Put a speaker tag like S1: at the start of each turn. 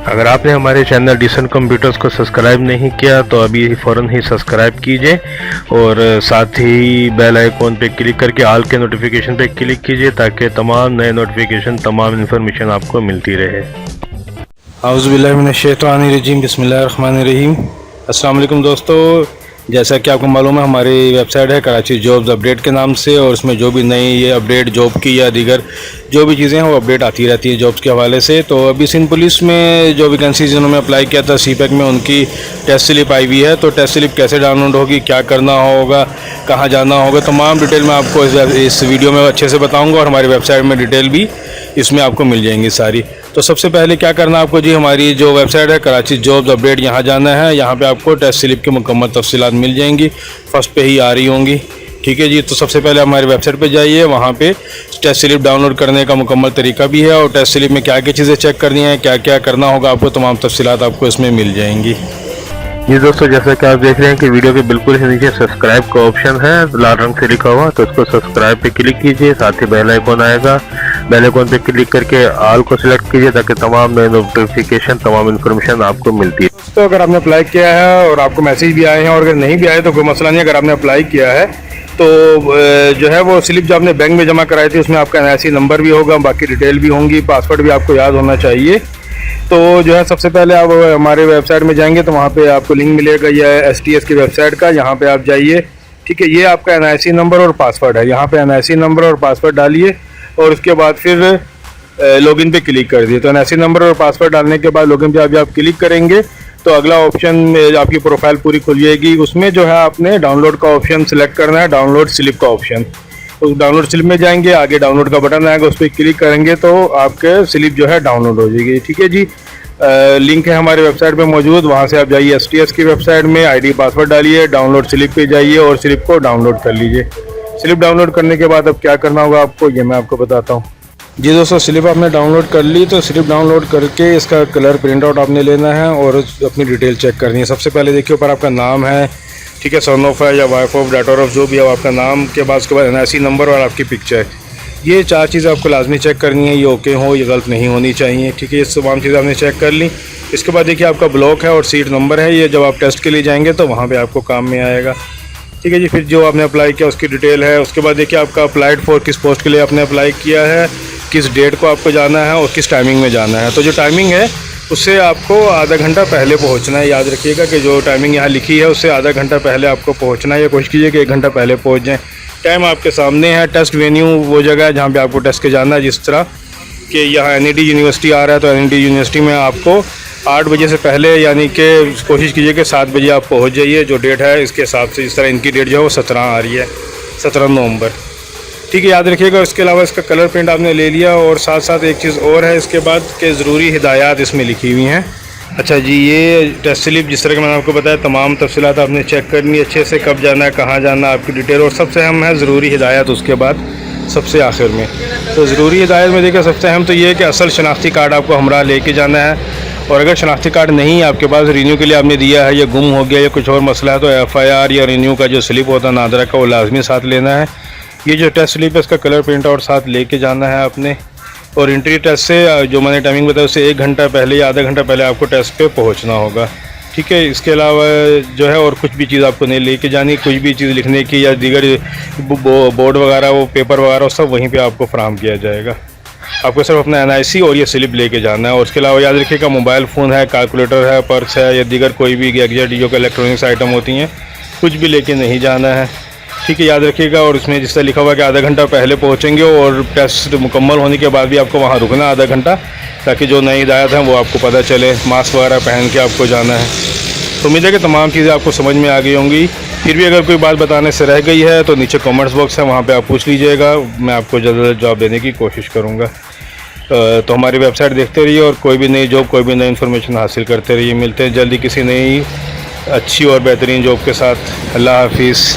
S1: अगर आपने हमारे चैनल डिसेंट कंप्यूटर्स को सब्सक्राइब नहीं किया तो अभी फ़ौरन ही सब्सक्राइब कीजिए और साथ ही बेल आइकॉन पे क्लिक करके ऑल के नोटिफिकेशन पे क्लिक कीजिए ताकि तमाम नए नोटिफिकेशन तमाम इन्फॉर्मेशन आपको मिलती रहे।
S2: आउज़ुबिल्लाहि मिनश्शैतानिर्रजीम, बिस्मिल्लाहिर्रहमानिर्रहीम। अस्सलाम वालेकुम दोस्तों, जैसा कि आपको मालूम है हमारी वेबसाइट है कराची जॉब्स अपडेट के नाम से, और उसमें जो भी नई ये अपडेट जॉब की या दीगर जो भी चीज़ें हैं वो अपडेट आती रहती है जॉब्स के हवाले से। तो अभी सिंध पुलिस में जो वैकेंसीज जिन्होंने अप्लाई किया था सीपैक में, उनकी टेस्ट स्लिप आई हुई है। तो टेस्ट स्लिप कैसे डाउनलोड होगी, क्या करना होगा, कहाँ जाना होगा, तमाम डिटेल मैं आपको इस वीडियो में अच्छे से बताऊँगा और हमारी वेबसाइट में डिटेल भी इसमें आपको मिल जाएंगी सारी। तो सबसे पहले क्या करना है आपको जी, हमारी जो वेबसाइट है कराची जॉब्स अपडेट, यहाँ जाना है। यहाँ पे आपको टेस्ट स्लिप की मुकम्मल तफसीलात मिल जाएंगी, फर्स्ट पे ही आ रही होंगी। ठीक है जी, तो सबसे पहले हमारी वेबसाइट पे जाइए, वहाँ पे टेस्ट स्लिप डाउनलोड करने का मुकम्मल तरीका भी है और टेस्ट स्लिप में क्या क्या चीज़ें चेक करनी है, क्या क्या करना होगा आपको, तमाम तफसीलात आपको इसमें मिल जाएंगी।
S1: जी दोस्तों, जैसा कि आप देख रहे हैं कि वीडियो के बिल्कुल ही नीचे सब्सक्राइब का ऑप्शन है लाल रंग से लिखा हुआ, तो उसको सब्सक्राइब पे क्लिक कीजिए। साथ ही बेल आइकॉन आएगा, बेल आइकॉन पे क्लिक करके ऑल को सिलेक्ट कीजिए ताकि तमाम नए नोटिफिकेशन तमाम इन्फॉर्मेशन आपको मिलती है।
S2: तो अगर आपने अप्लाई किया है और आपको मैसेज भी आए हैं, और अगर नहीं भी आए तो कोई मसला नहीं। अगर आपने अप्लाई किया है तो जो है वो स्लिप जो आपने बैंक में जमा कराई थी उसमें आपका NIC नंबर भी होगा, बाकी डिटेल भी होंगी, पासवर्ड भी आपको याद होना चाहिए। तो जो है सबसे पहले आप हमारे वेबसाइट में जाएंगे तो वहाँ पे आपको लिंक मिलेगा, यह STS की वेबसाइट का। यहाँ पे आप जाइए, ठीक है। ये आपका NIC नंबर और पासवर्ड है, यहाँ पे NIC नंबर और पासवर्ड डालिए और उसके बाद फिर लॉगिन पे क्लिक कर दिए। तो NIC नंबर और पासवर्ड डालने के बाद लॉगिन पे अभी आप क्लिक करेंगे तो अगला ऑप्शन आपकी प्रोफाइल पूरी खुल जाएगी। उसमें जो है आपने डाउनलोड का ऑप्शन सेलेक्ट करना है, डाउनलोड स्लिप का ऑप्शन। उस डाउनलोड स्लिप में जाएंगे, आगे डाउनलोड का बटन आएगा, उस पर क्लिक करेंगे तो आपके स्लिप जो है डाउनलोड हो जाएगी। ठीक है जी, लिंक है हमारे वेबसाइट पे मौजूद, वहाँ से आप जाइए STS की वेबसाइट में, ID पासवर्ड डालिए, डाउनलोड स्लिप पे जाइए और स्लिप को डाउनलोड कर लीजिए। स्लिप डाउनलोड करने के बाद अब क्या करना होगा आपको, ये मैं आपको बताता हूँ। जी दोस्तों, स्लिप आपने डाउनलोड कर ली, तो स्लिप डाउनलोड करके इसका कलर प्रिंट आउट आपने लेना है और अपनी डिटेल चेक करनी है। सबसे पहले देखिए ऊपर आपका नाम है, ठीक है, सन ऑफ है या वाइफ ऑफ, डॉटर ऑफ, जो भी है आपका नाम के बाद उसके बाद NIC नंबर और आपकी पिक्चर। ये चार चीज़ें आपको लाजमी चेक करनी है, ये ओके हो, ये गलत नहीं होनी चाहिए। ठीक है, ये तमाम चीज़ें आपने चेक कर ली। इसके बाद देखिए आपका ब्लॉक है और सीट नंबर है, ये जब आप टेस्ट के लिए जाएंगे तो वहाँ पे आपको काम में आएगा। ठीक है जी, फिर जो आपने अप्लाई किया उसकी डिटेल है। उसके बाद देखिए आपका अप्लाइड फॉर, किस पोस्ट के लिए आपने अप्लाई किया है, किस डेट को आपको जाना है और किस टाइमिंग में जाना है। तो जो टाइमिंग है उससे आपको आधा घंटा पहले पहुंचना है। याद रखिएगा कि जो टाइमिंग यहाँ लिखी है उससे आधा घंटा पहले आपको पहुंचना है, या कोशिश कीजिए कि 1 घंटा पहले पहुंच जाएं। टाइम आपके सामने है। टेस्ट वेन्यू वो जगह है जहाँ पे आपको टेस्ट के जाना है, जिस तरह कि यहाँ NED यूनिवर्सिटी आ रहा है तो NED यूनिवर्सिटी में आपको 8 बजे से पहले, यानी कि कोशिश कीजिए कि 7 बजे आप पहुँच जाइए जो डेट है इसके हिसाब से। जिस तरह इनकी डेट जो है वो 17 आ रही है, 17 नवंबर। ठीक है, याद रखिएगा। इसके अलावा इसका कलर प्रिंट आपने ले लिया और साथ साथ एक चीज़ और है इसके बाद के ज़रूरी हिदायत इसमें लिखी हुई हैं। अच्छा जी, ये टेस्ट स्लिप जिस तरह कि मैंने आपको बताया तमाम तफसीलात आपने चेक करनी है अच्छे से, कब जाना है, कहाँ जाना है, आपकी डिटेल, और सबसे अहम है ज़रूरी हिदायत उसके बाद सबसे आखिर में। तो ज़रूरी हिदायत में देखिए सबसे अहम तो ये है कि असल शनाख्ती कार्ड आपको हमरा लेके जाना है, और अगर शनाख्ती कार्ड नहीं है आपके पास, रिन्यू के लिए आपने दिया है, ये गुम हो गया या कुछ और मसला है, तो FIR या रिन्यू का जो स्लिप होता है नादरा का, वो लाजमी साथ लेना है। ये जो टेस्ट स्लिप है इसका कलर प्रिंट आउट साथ लेके जाना है आपने। और एंट्री टेस्ट से जो मैंने टाइमिंग बताया उससे 1 घंटा पहले या आधा घंटा पहले आपको टेस्ट पे पहुंचना होगा। ठीक है, इसके अलावा जो है और कुछ भी चीज़ आपको नहीं लेके जानी, कुछ भी चीज़ लिखने की या दीगर बोर्ड वगैरह, वो पेपर वगैरह सब वहीं पे आपको फराहम किया जाएगा। आपको सिर्फ अपना NIC और ये स्लिप लेके जाना है। और उसके अलावा याद रखिएगा मोबाइल फ़ोन है, कैलकुलेटर है, पर्स है या दीगर कोई भी गैजेट जो कि इलेक्ट्रॉनिक्स आइटम होती हैं, कुछ भी लेके नहीं जाना है। ठीक है, याद रखिएगा। और इसमें जिस तरह लिखा हुआ है कि आधा घंटा पहले पहुंचेंगे और टेस्ट मुकम्मल होने के बाद भी आपको वहां रुकना आधा घंटा, ताकि जो नई हिदायत हैं वो आपको पता चले। मास्क वगैरह पहन के आपको जाना है। तो उम्मीद है कि तमाम चीज़ें आपको समझ में आ गई होंगी। फिर भी अगर कोई बात बताने से रह गई है तो नीचे कमेंट्स बॉक्स है, वहाँ पर आप पूछ लीजिएगा, मैं आपको जल्द से जल्द जवाब देने की कोशिश करूँगा। तो हमारी वेबसाइट देखते रहिए और कोई भी नई जॉब, कोई भी नई इन्फॉर्मेशन हासिल करते रहिए। मिलते हैं जल्दी किसी नई अच्छी और बेहतरीन जॉब के साथ। अल्लाह हाफिज़।